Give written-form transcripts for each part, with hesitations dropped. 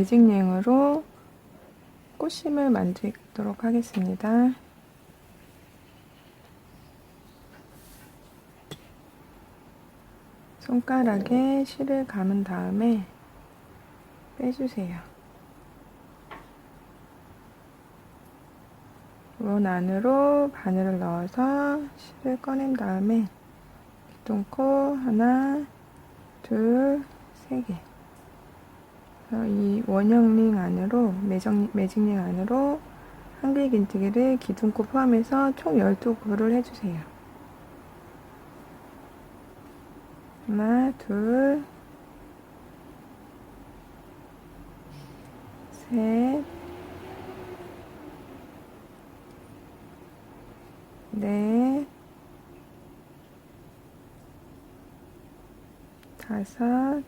매직링으로 꽃심을 만들도록 하겠습니다. 손가락에 실을 감은 다음에 빼주세요. 원 안으로 바늘을 넣어서 실을 꺼낸 다음에 기둥코 하나, 둘, 세 개. 이 원형링 안으로, 매직링 안으로 한길긴뜨기를 기둥코 포함해서 총 12코를 해주세요. 하나, 둘, 셋, 넷, 다섯,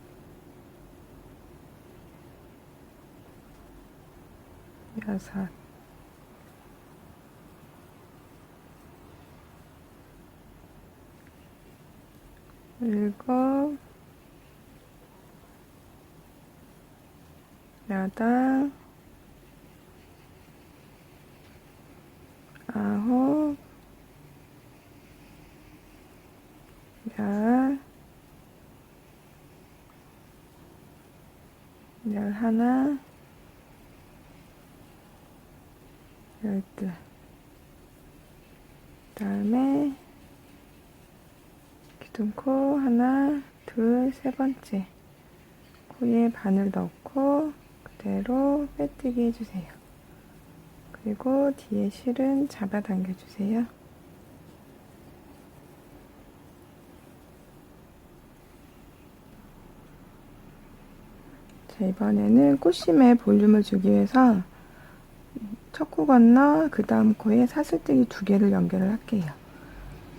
여섯, 일곱, 여덟, 아홉, 열, 열하나, 열둘. 그다음에 기둥코 하나, 둘, 세 번째 코에 바늘 넣고 그대로 빼뜨기 해주세요. 그리고 뒤에 실은 잡아당겨 주세요. 자, 이번에는 꽃심에 볼륨을 주기 위해서 첫 코 건너 그 다음 코에 사슬뜨기 2개를 연결을 할게요.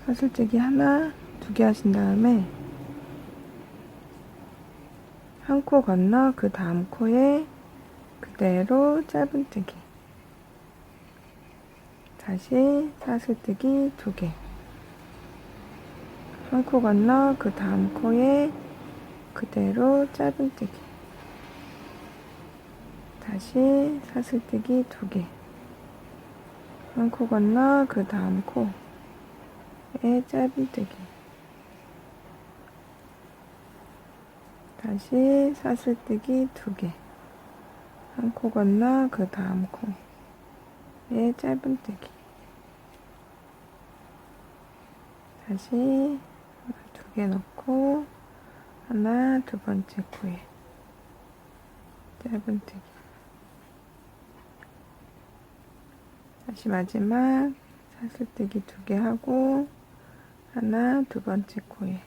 사슬뜨기 하나, 2개 하신 다음에 한 코 건너 그 다음 코에 그대로 짧은뜨기, 다시 사슬뜨기 2개, 한 코 건너 그 다음 코에 그대로 짧은뜨기, 다시 사슬뜨기 2개, 한 코 건너 그 다음 코에 짧은뜨기, 다시 사슬뜨기 2개, 한 코 건너 그 다음 코에 짧은뜨기, 다시 2개 넣고 하나, 두 번째 코에 짧은뜨기, 다시 마지막 사슬뜨기 2개 하고 하나, 두 번째 코에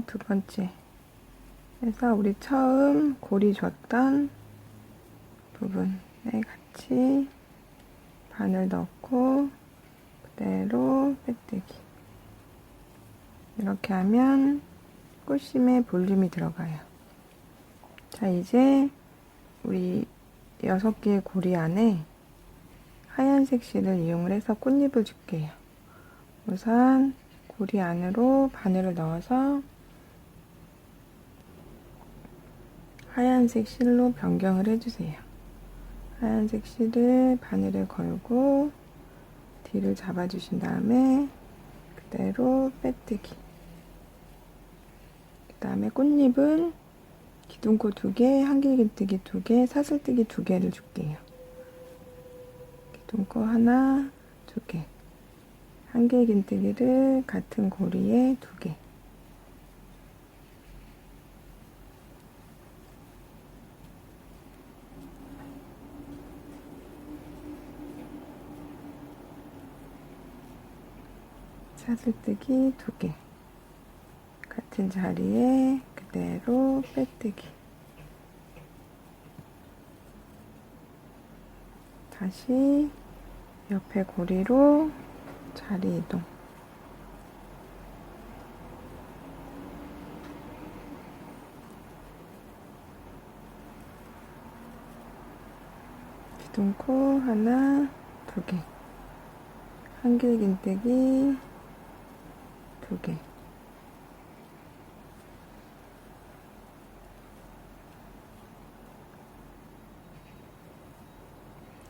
두 번째 해서 우리 처음 고리 줬던 부분에 같이 바늘 넣고 그대로 빼뜨기. 이렇게 하면 꽃심에 볼륨이 들어가요. 자, 이제 우리 6개의 고리 안에 하얀색 실을 이용을 해서 꽃잎을 줄게요. 우선 고리 안으로 바늘을 넣어서 하얀색 실로 변경을 해주세요. 하얀색 실을 바늘에 걸고 뒤를 잡아주신 다음에 그대로 빼뜨기. 그 다음에 꽃잎은 기둥코 2개, 한길긴뜨기 2개, 사슬뜨기 2개를 줄게요. 기둥코 하나, 2개, 한길긴뜨기를 같은 고리에 2개, 사슬뜨기 2개, 같은 자리에 그대로 빼뜨기, 다시 옆에 고리로 자리 이동, 기둥코 하나, 2개, 한길긴뜨기 2개,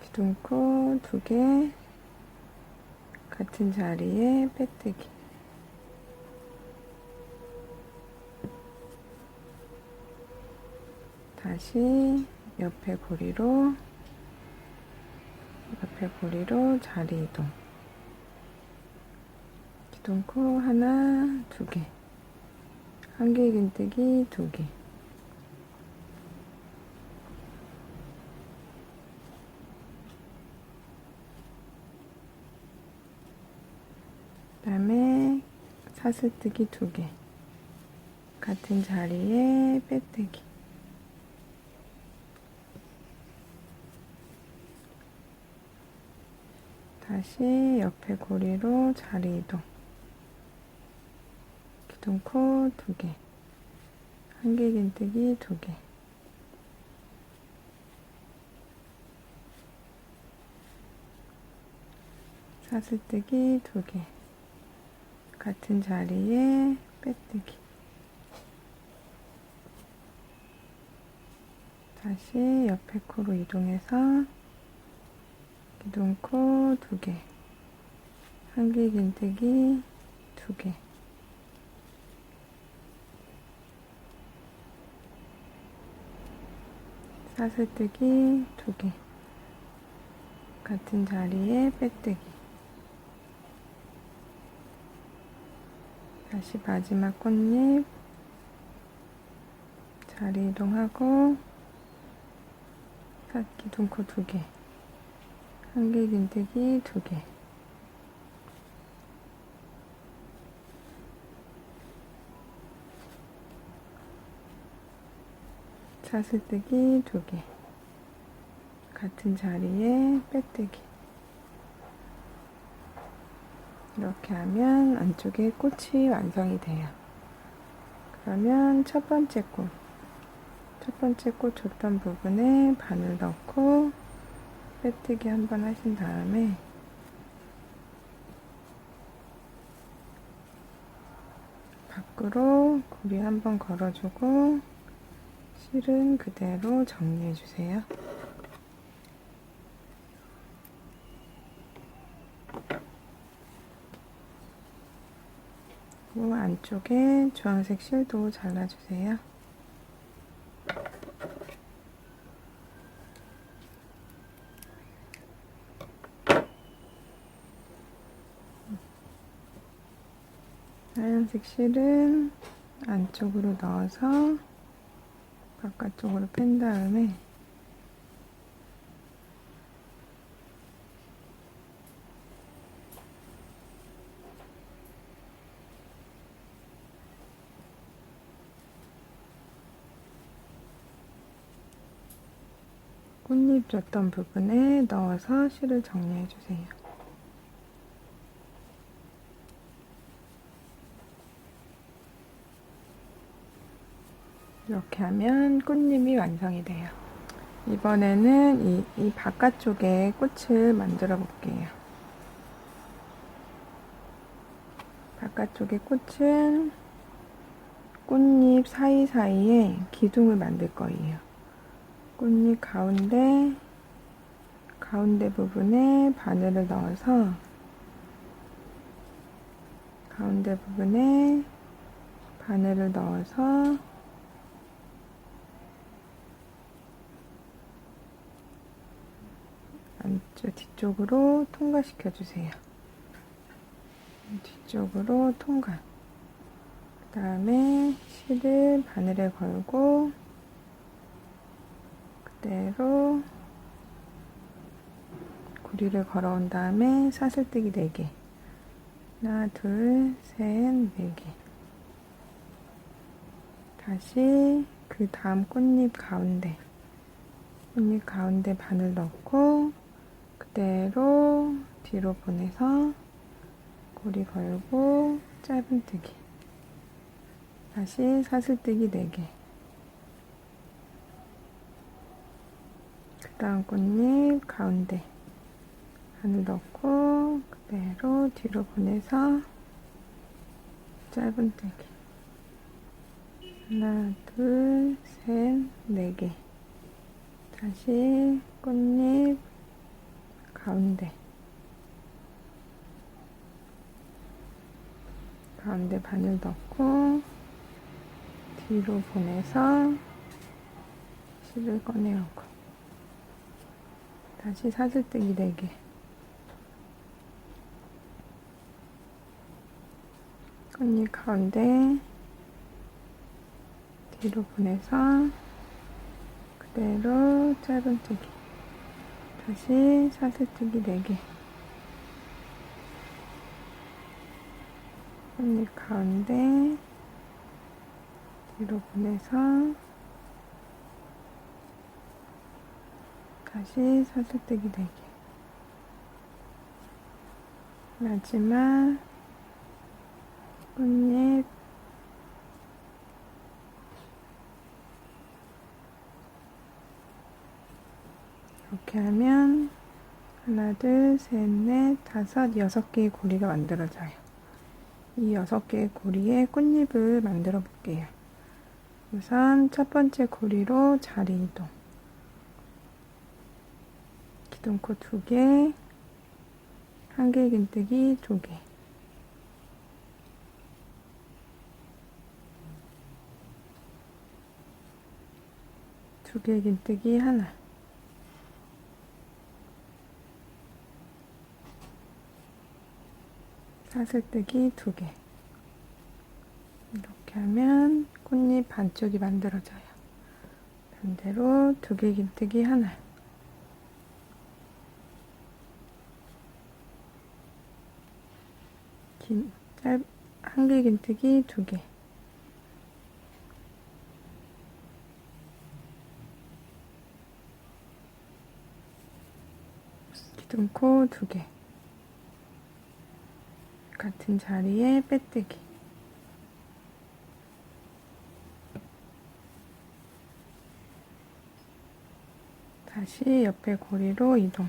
기둥코 2개, 같은 자리에 빼뜨기, 다시 옆에 고리로 자리 이동, 기둥코 하나, 2개, 한길긴뜨기 2개, 그 다음에 사슬뜨기 2개, 같은 자리에 빼뜨기, 다시 옆에 고리로 자리 이동, 기둥코 2개, 한길긴뜨기 2개, 사슬뜨기 2개, 같은 자리에 빼뜨기, 다시 옆에 코로 이동해서 기둥코 2개, 한길긴뜨기 2개, 사슬뜨기 2개, 같은 자리에 빼뜨기, 다시 마지막 꽃잎 자리 이동하고 기둥코 2개, 한길긴뜨기 2개, 사슬뜨기 2개, 같은 자리에 빼뜨기. 이렇게 하면 안쪽에 꽃이 완성이 돼요. 그러면 첫 번째 꽃 줬던 부분에 바늘 넣고 빼뜨기 한번 하신 다음에 밖으로 고리 한번 걸어주고 실은 그대로 정리해 주세요. 그리고 안쪽에 주황색 실도 잘라주세요. 하얀색 실은 안쪽으로 넣어서 바깥쪽으로 뺀 다음에 꽃잎 줬던 부분에 넣어서 실을 정리해 주세요. 이렇게 하면 꽃잎이 완성이 돼요. 이번에는 이 바깥쪽에 꽃을 만들어 볼게요. 바깥쪽의 꽃은 꽃잎 사이사이에 기둥을 만들 거예요. 꽃잎 가운데 부분에 바늘을 넣어서 안쪽 뒤쪽으로 통과시켜 주세요. 뒤쪽으로 통과. 그 다음에 실을 바늘에 걸고 그대로 고리를 걸어온 다음에 사슬뜨기 4개, 하나, 둘, 셋, 4개. 다시 그 다음 꽃잎 가운데 바늘 넣고 그대로 뒤로 보내서 고리 걸고 짧은뜨기, 다시 사슬뜨기 4개, 그 다음 꽃잎 가운데 바늘 넣고 그대로 뒤로 보내서 짧은뜨기 하나, 둘, 셋, 네 개. 다시 꽃잎 가운데 바늘 넣고 뒤로 보내서 실을 꺼내오고 다시 사슬뜨기 4개. 꽃잎 가운데 뒤로 보내서 그대로 짧은뜨기 다시 사슬뜨기 4개. 꽃잎 가운데 뒤로 보내서 다시 사슬뜨기 4개. 마지막 꽃잎 이렇게 하면 하나, 둘, 셋, 넷, 다섯, 6개의 고리가 만들어져요. 이 6개의 고리에 꽃잎을 만들어 볼게요. 우선 첫 번째 고리로 자리 이동. 기둥코 2개, 한길긴뜨기 2개. 두 개 긴뜨기 하나. 사슬뜨기 2개. 이렇게 하면 꽃잎 반쪽이 만들어져요. 반대로 2개 긴뜨기 하나. 한길 긴뜨기 2개. 기둥코 2개. 같은 자리에 빼뜨기. 다시 옆에 고리로 이동.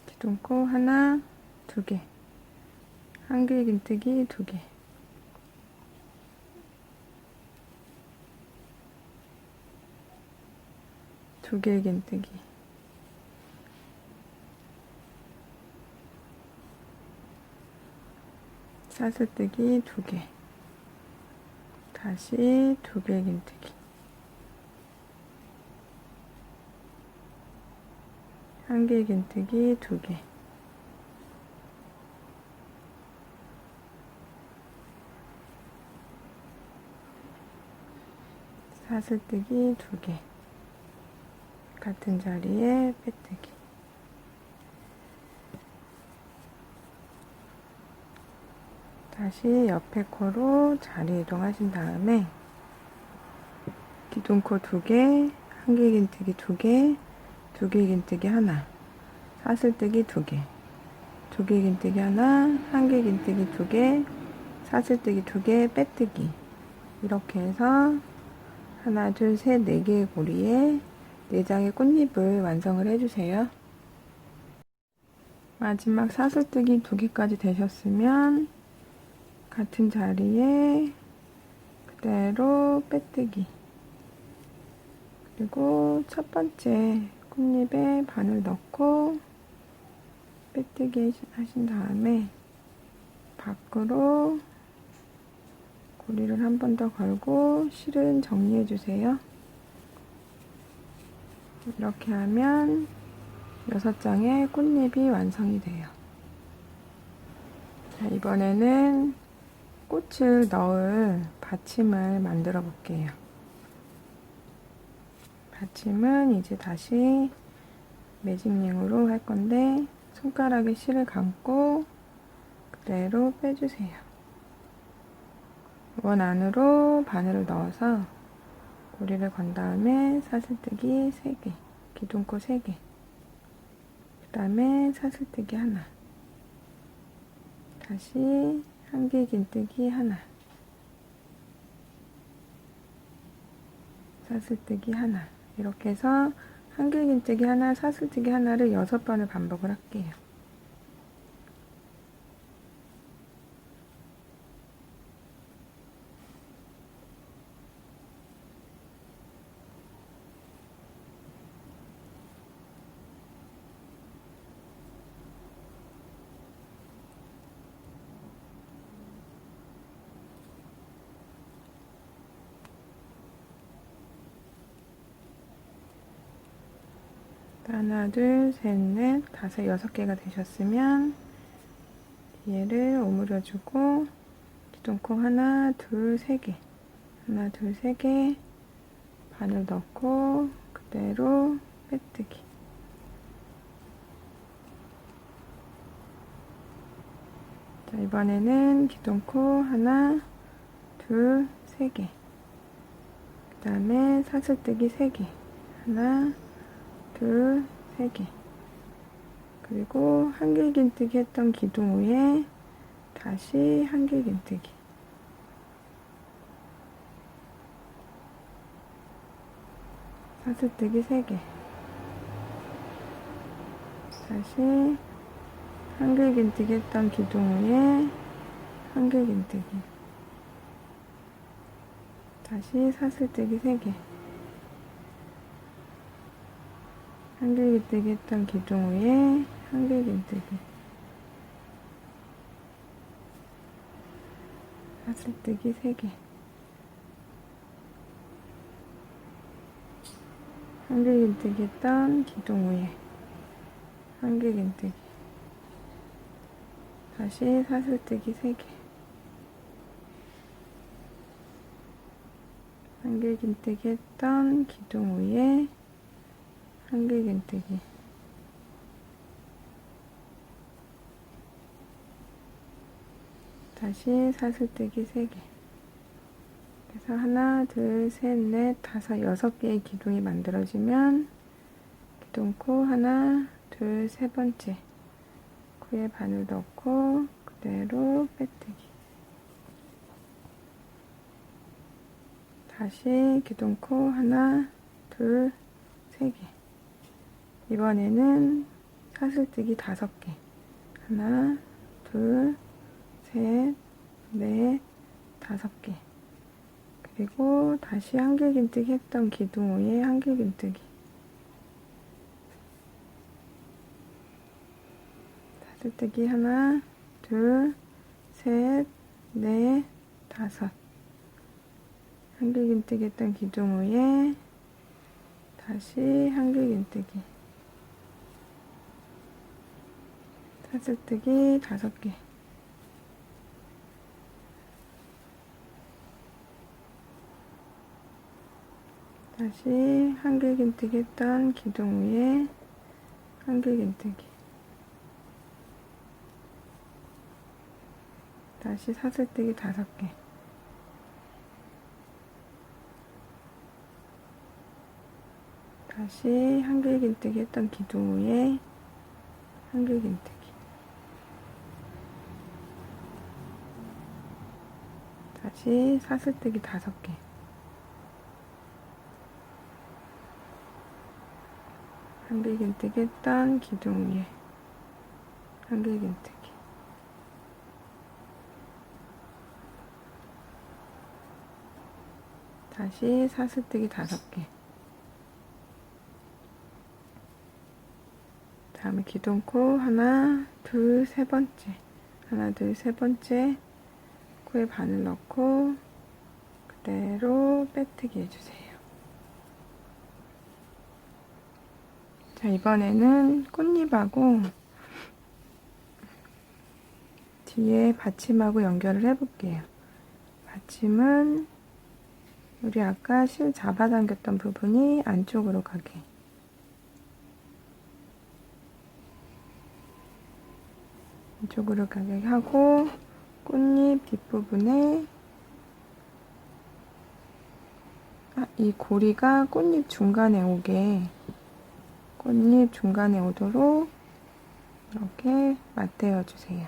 기둥코 하나, 2개. 한길긴뜨기 2개. 두 개 긴뜨기. 사슬뜨기 2개. 다시 2개 긴뜨기. 한길 긴뜨기 2개. 사슬뜨기 2개. 같은 자리에 빼뜨기. 다시 옆에 코로 자리 이동하신 다음에 기둥코 2개, 한길긴뜨기 2개, 2개 긴뜨기 하나, 사슬뜨기 2개, 2개 긴뜨기 하나, 한길긴뜨기 2개, 사슬뜨기 2개, 빼뜨기. 이렇게 해서 하나, 둘, 셋, 4개의 고리에 4장의 꽃잎을 완성을 해주세요. 마지막 사슬뜨기 2개까지 되셨으면 같은 자리에 그대로 빼뜨기. 그리고 첫 번째 꽃잎에 바늘 넣고 빼뜨기 하신 다음에 밖으로 고리를 한 번 더 걸고 실은 정리해 주세요. 이렇게 하면 6장의 꽃잎이 완성이 돼요. 자, 이번에는 꽃을 넣을 받침을 만들어 볼게요. 받침은 이제 다시 매직링으로 할 건데 손가락에 실을 감고 그대로 빼주세요. 원 안으로 바늘을 넣어서 고리를 건 다음에 사슬뜨기 3개, 기둥코 3개, 그 다음에 사슬뜨기 하나, 다시 한길긴뜨기 하나, 사슬뜨기 하나. 이렇게 해서 한길긴뜨기 하나, 사슬뜨기 하나를 6번을 반복을 할게요. 하나, 둘, 셋, 넷, 다섯, 여섯 개가 되셨으면 얘를 오므려주고 기둥코 하나, 둘, 세 개, 하나, 둘, 세 개, 바늘 넣고 그대로 빼뜨기. 자, 이번에는 기둥코 하나, 둘, 세 개, 그 다음에 사슬뜨기 세 개, 하나, 둘, 세 개, 그리고 한길긴뜨기 했던 기둥 위에 다시 한길긴뜨기. 사슬뜨기 3개, 다시 한길긴뜨기 했던 기둥 위에 한길긴뜨기, 다시 사슬뜨기 3개, 한길긴뜨기 했던 기둥 위에 한길긴뜨기, 사슬뜨기 3개, 한길긴뜨기 했던 기둥 위에 한길긴뜨기, 다시 사슬뜨기 3개, 한길긴뜨기 했던 기둥 위에 한길긴뜨기, 다시 사슬뜨기 3개. 그래서 하나, 둘, 셋, 넷, 다섯, 여섯 개의 기둥이 만들어지면 기둥코 하나, 둘, 세 번째 코에 바늘 넣고 그대로 빼뜨기. 다시 기둥코 하나, 둘, 세 개. 이번에는 사슬뜨기 5개. 하나, 둘, 셋, 넷, 5개. 그리고 다시 한길긴뜨기 했던 기둥 위에 한길긴뜨기. 사슬뜨기 하나, 둘, 셋, 넷, 5. 한길긴뜨기 했던 기둥 위에 다시 한길긴뜨기. 사슬뜨기 5개. 다시 한길긴뜨기 했던 기둥 위에 한길긴뜨기. 다시 사슬뜨기 5개. 다시 한길긴뜨기 했던 기둥 위에 한길긴뜨기. 다시 사슬뜨기 5개. 한길긴뜨기 했던 기둥 위에 한길긴뜨기. 다시 사슬뜨기 5개. 다음에 기둥코 하나, 둘, 세 번째. 하나, 둘, 세 번째 코에 바늘 넣고 그대로 빼뜨기 해주세요. 자, 이번에는 꽃잎하고 뒤에 받침하고 연결을 해볼게요. 받침은 우리 아까 실 잡아당겼던 부분이 안쪽으로 가게. 안쪽으로 가게 하고 꽃잎 뒷부분에 이 고리가 꽃잎 중간에 오게, 꽃잎 중간에 오도록 이렇게 맞대어 주세요.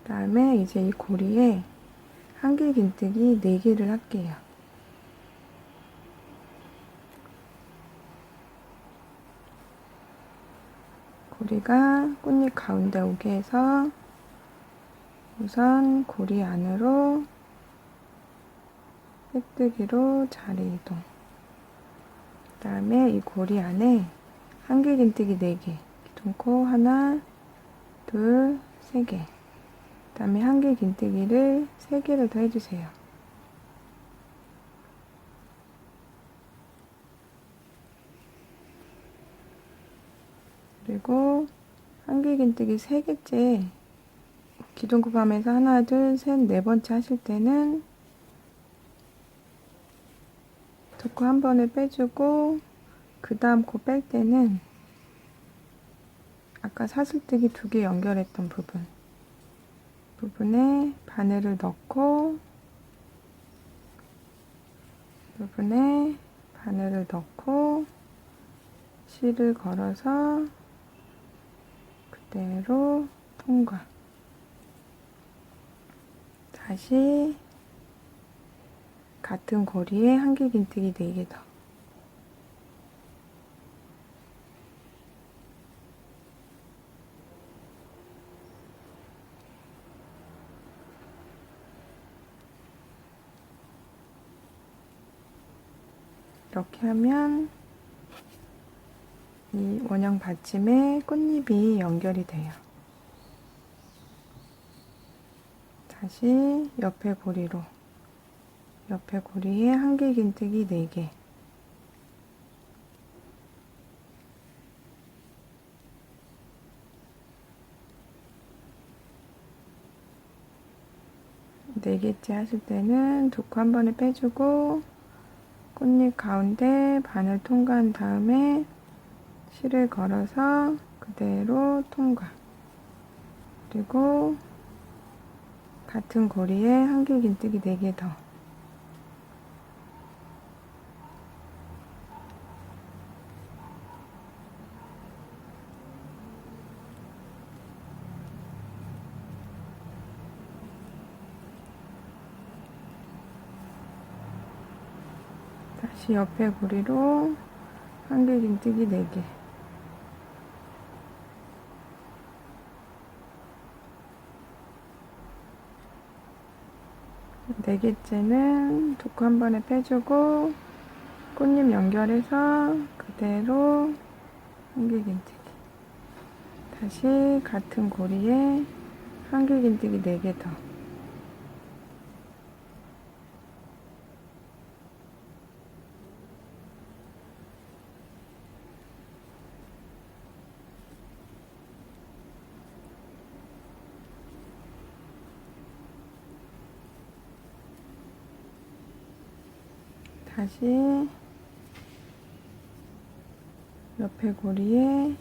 그 다음에 이제 이 고리에 한길긴뜨기 4개를 할게요. 고리가 꽃잎 가운데 오게 해서 우선 고리 안으로 빼뜨기로 자리 이동. 그 다음에 이 고리 안에 한길긴뜨기 4개, 기둥코 하나, 둘, 3개. 그 다음에 한길긴뜨기를 3개를 더 해주세요. 그리고 한길긴뜨기 3개째 기둥코감에서 하나, 둘, 셋, 네 번째 하실 때는 두 코 한 번에 빼주고 그 다음 코 뺄 때는 아까 사슬뜨기 2개 연결했던 부분에 바늘을 넣고 실을 걸어서 그대로 통과. 다시 같은 고리에 한길긴뜨기 4개 더. 이렇게 하면 이 원형 받침에 꽃잎이 연결이 돼요. 다시 옆에 고리에 한길긴뜨기 4개. 네 개째 하실 때는 두 코 한 번에 빼주고 꽃잎 가운데 바늘 통과한 다음에 실을 걸어서 그대로 통과. 그리고 같은 고리에 한길긴뜨기 4개 더. 다시 옆에 고리로 한길긴뜨기 4개. 네 개째는 두 코 한 번에 빼주고 꽃잎 연결해서 그대로 한길긴뜨기. 다시 같은 고리에 한길긴뜨기 4개 더. 다시 옆에 고리에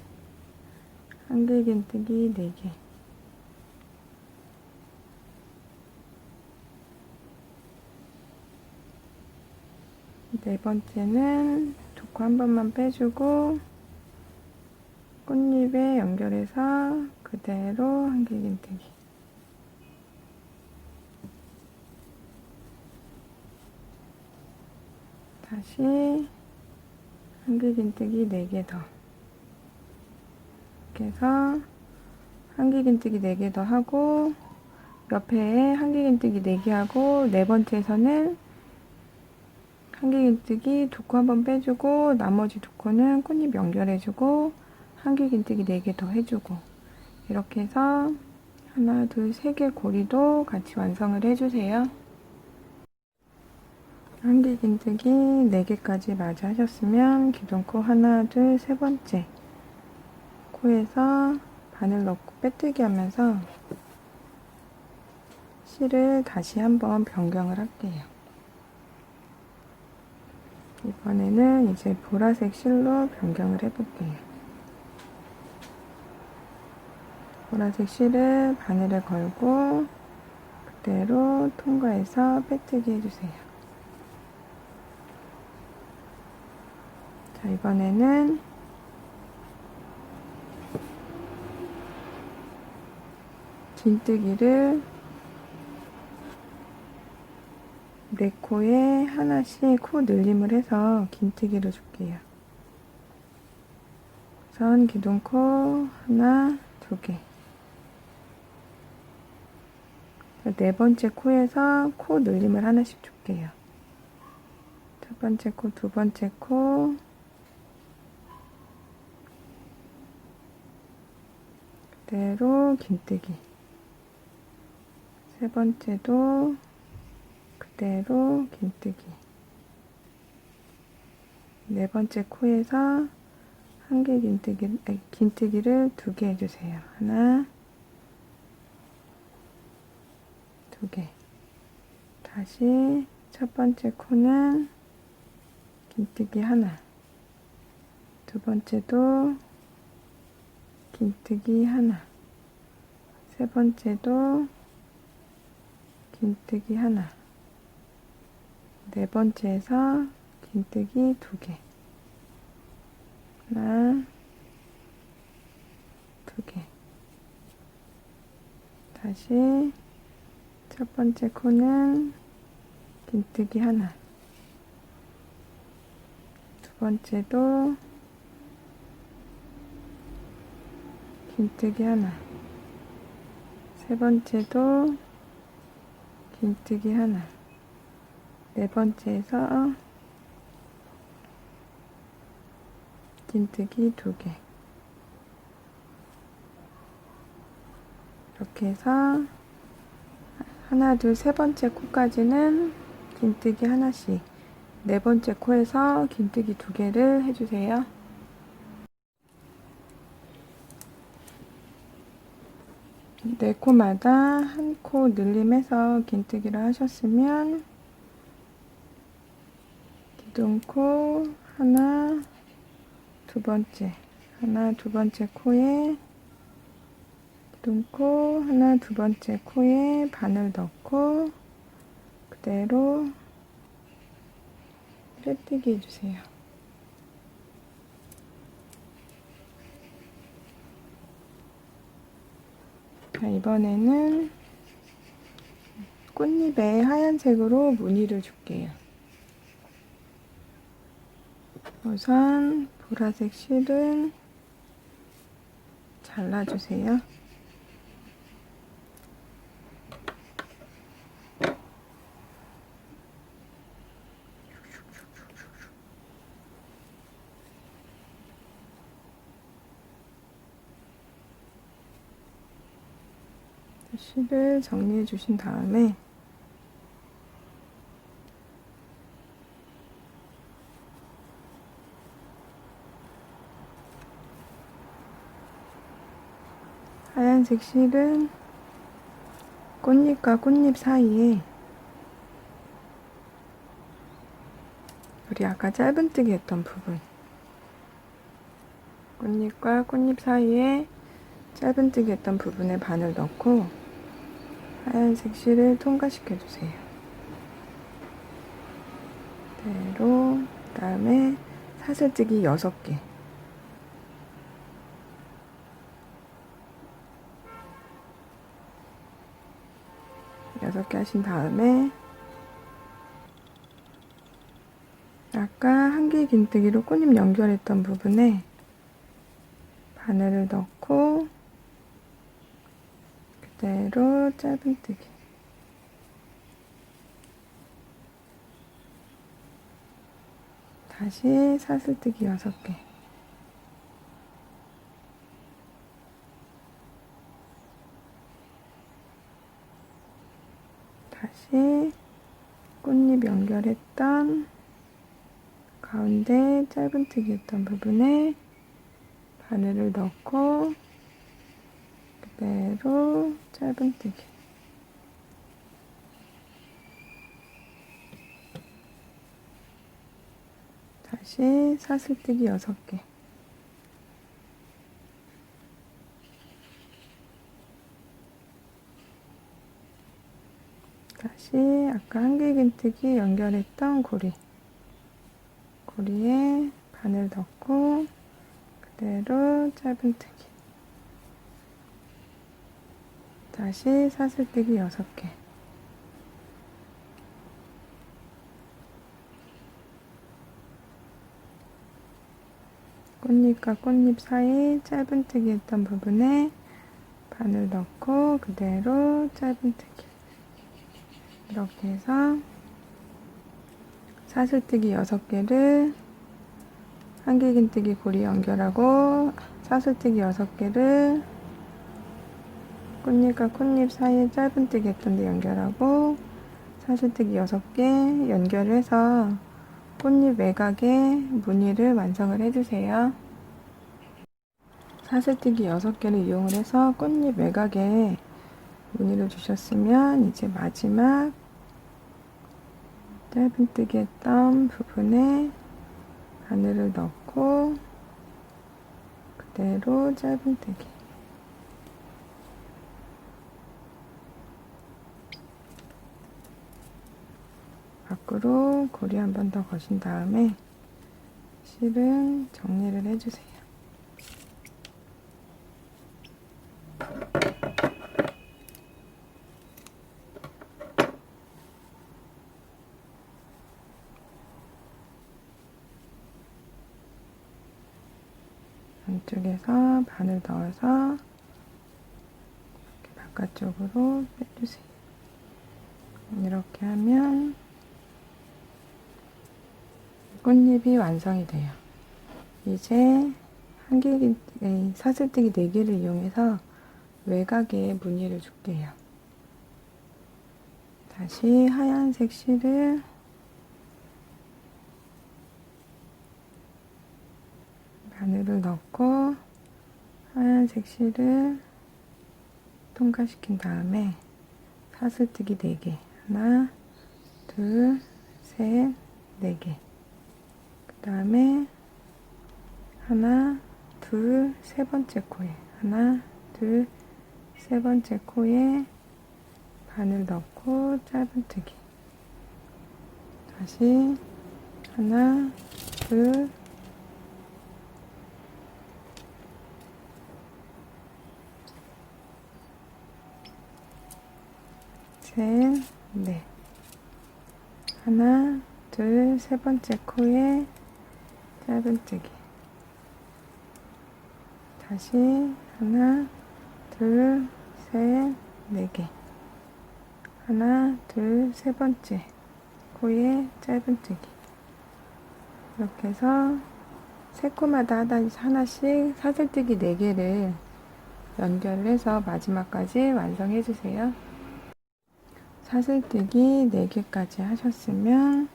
한길긴뜨기 4개. 네 번째는 두 코 한 번만 빼주고 꽃잎에 연결해서 그대로 한길긴뜨기. 다시 한길긴뜨기 4개 더. 이렇게 해서 한길긴뜨기 4개 더 하고 옆에 한길긴뜨기 4개 하고 네 번째에서는 한길긴뜨기 두 코 한 번 빼주고 나머지 두 코는 꽃잎 연결해주고 한길긴뜨기 4개 더 해주고 이렇게 해서 하나, 둘, 3개 고리도 같이 완성을 해주세요. 한길긴뜨기 4개까지 마저 하셨으면 기둥코 하나, 둘, 세 번째 코에서 바늘 넣고 빼뜨기 하면서 실을 다시 한번 변경을 할게요. 이번에는 이제 보라색 실로 변경을 해볼게요. 보라색 실을 바늘에 걸고 그대로 통과해서 빼뜨기 해주세요. 자, 이번에는 긴뜨기를 4코에 하나씩 코 늘림을 해서 긴뜨기를 줄게요. 우선 기둥코 하나, 2개. 네 번째 코에서 코 늘림을 하나씩 줄게요. 첫 번째 코, 두 번째 코, 그대로 긴뜨기. 세 번째도 그대로 긴뜨기. 네 번째 코에서 한 개 긴뜨기를 2개 해주세요. 하나, 2개. 다시 첫 번째 코는 긴뜨기 하나, 두 번째도 긴뜨기 하나, 세 번째도 긴뜨기 하나, 네 번째에서 긴뜨기 2개, 하나, 2개. 다시 첫 번째 코는 긴뜨기 하나, 두 번째도 긴뜨기 하나, 세 번째도 긴뜨기 하나, 네 번째에서 긴뜨기 2개. 이렇게 해서 하나, 둘, 세 번째 코까지는 긴뜨기 하나씩, 네 번째 코에서 긴뜨기 2개를 해주세요. 네 코마다 한 코 늘림해서 긴뜨기를 하셨으면 기둥코 하나, 두 번째, 하나, 두 번째 코에 기둥코 하나, 두 번째 코에 바늘 넣고 그대로 떼뜨기 해주세요. 자, 이번에는 꽃잎에 하얀색으로 무늬를 줄게요. 우선 보라색 실은 잘라주세요. 실을 정리해 주신 다음에 하얀색 실은 꽃잎과 꽃잎 사이에 우리 아까 짧은뜨기 했던 부분, 꽃잎과 꽃잎 사이에 짧은뜨기 했던 부분에 바늘 넣고 하얀색 실을 통과시켜 주세요. 그대로. 그 다음에 사슬뜨기 6개. 6개 하신 다음에 아까 한 개 긴뜨기로 꽃잎 연결했던 부분에 바늘을 넣고 그대로 짧은뜨기. 다시 사슬뜨기 6개. 다시 꽃잎 연결했던 가운데 짧은뜨기 했던 부분에 바늘을 넣고 그대로 짧은뜨기. 다시 사슬뜨기 6개. 다시 아까 한 개 긴뜨기 연결했던 고리에 바늘 넣고 그대로 짧은뜨기. 다시 사슬뜨기 6개. 꽃잎과 꽃잎 사이 짧은뜨기 했던 부분에 바늘 넣고 그대로 짧은뜨기. 이렇게 해서 사슬뜨기 6개를 한 개 긴뜨기 고리 연결하고 사슬뜨기 6개를 꽃잎과 꽃잎 사이에 짧은뜨기 했던 데 연결하고 사슬뜨기 6개 연결해서 꽃잎 외곽에 무늬를 완성을 해주세요. 사슬뜨기 6개를 이용을 해서 꽃잎 외곽에 무늬를 주셨으면 이제 마지막 짧은뜨기 했던 부분에 바늘을 넣고 그대로 짧은뜨기, 밖으로 고리 한 번 더 거신 다음에 실은 정리를 해주세요. 안쪽에서 바늘 넣어서 이렇게 바깥쪽으로 빼주세요. 이렇게 하면 꽃잎이 완성이 돼요. 이제 사슬뜨기 4개를 이용해서 외곽에 무늬를 줄게요. 다시 하얀색 실을 바늘을 넣고 하얀색 실을 통과시킨 다음에 사슬뜨기 4개, 하나, 둘, 셋, 4개. 그 다음에 하나, 둘, 세 번째 코에, 하나, 둘, 세 번째 코에 바늘 넣고 짧은뜨기. 다시 하나, 둘, 셋, 넷. 하나, 둘, 세 번째 코에 짧은뜨기. 다시 하나, 둘, 셋, 4개. 하나, 둘, 세 번째 코에 짧은뜨기. 이렇게 해서 세 코마다 하나씩 사슬뜨기 4개를 연결을 해서 마지막까지 완성해 주세요. 사슬뜨기 4개까지 하셨으면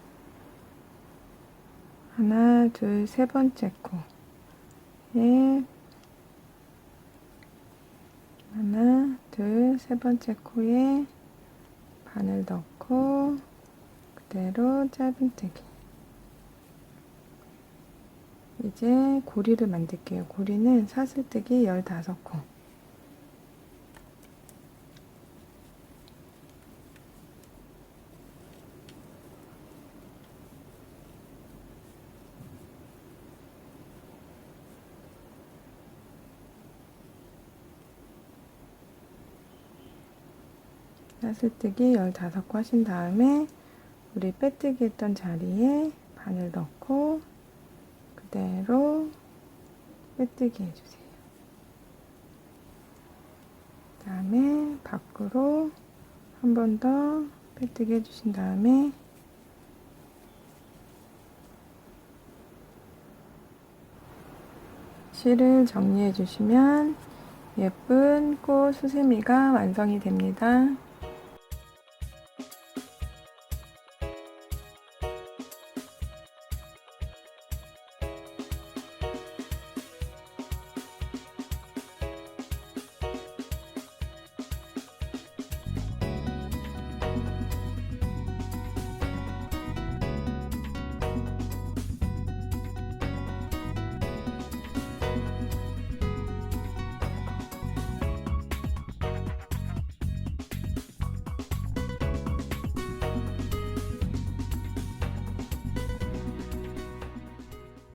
하나, 둘, 세 번째 코에 하나, 둘, 세 번째 코에 바늘 넣고 그대로 짧은뜨기. 이제 고리를 만들게요. 고리는 사슬뜨기 15코. 사슬뜨기 15코 하신 다음에 우리 빼뜨기 했던 자리에 바늘 넣고 그대로 빼뜨기 해주세요. 그 다음에 밖으로 한 번 더 빼뜨기 해주신 다음에 실을 정리해 주시면 예쁜 꽃 수세미가 완성이 됩니다.